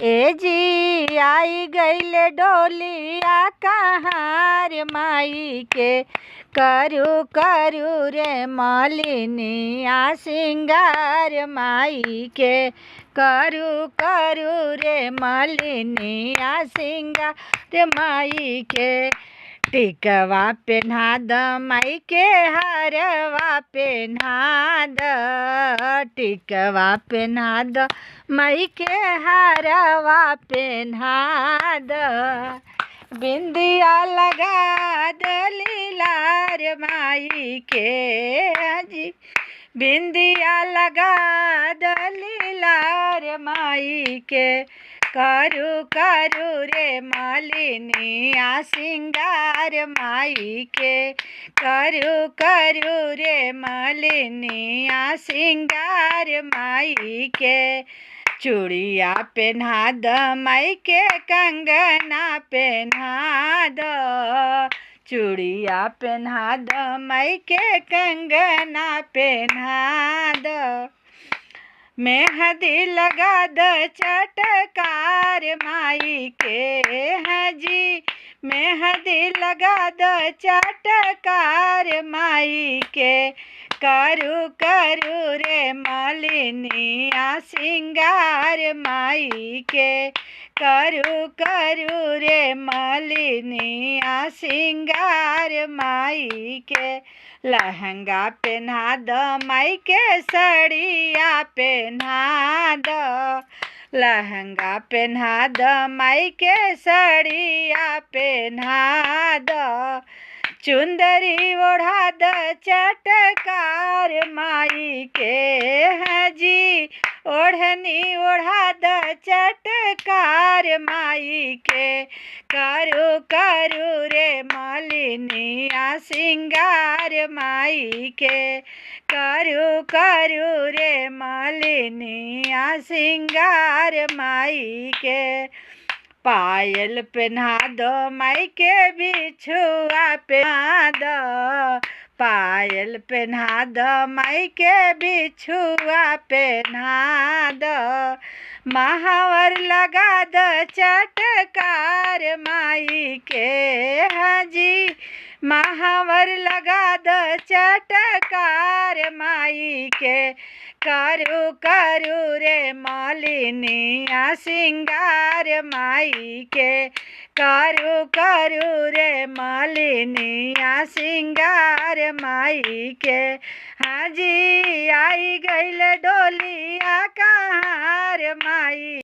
ए जी आई गईल डोलिया कहाँ रे माई के करू करू रे मालिनिया सिंगार माई के करू करू रे मालिनिया सिंगार माई के टिकवा पेन्हा द माई के हरवा पेन्हा द टिकवा पेन्हा द माई के हरवा पेन्हा द बिंदिया लगा द लीलार माई के जी बिंदिया लगा द लीलार माई के करू करू रे मालिनिया सिंगार माई के करू करू रे मालिनिया सिंगार माई के चूड़िया पेन्हा द माई के कंगना पेन्हा द चूड़िया पेन्हा द माई के कंगना पेन्हा द मेहंदी लगा द चटकार माई के हैं जी मेहंदी लगा द चटकार माई के करू करू रे मालिनिया सिंगार माई के करू करू रे मालिनिया सिंगार माई के लहंगा पेन्हा द माई के सड़िया पेन्हा द लहंगा पेन्हा द माई के सड़िया पेन्हा द चुंदरी ओढ़ा द चटकार माई के हैं जी ओढ़नी ओढ़ा द चटकार माई के करू करू रे मालिनिया सिंगार माई के करू करू रे मालिनिया सिंगार माई के पायल पेन्हा दो माई के बिछुआ पेन्हा दो पायल पेन्हा दो माई के बिछुआ पेन्हा दो महावर लगा दो चटकार माई के हाजी महावर लगा दो चटकार माई के करू करू रे मालिनिया सिंगार माई के करू करू रे मालिनिया सिंगार माई के हाजी आई गईल डोलिया कहाँ रे माई।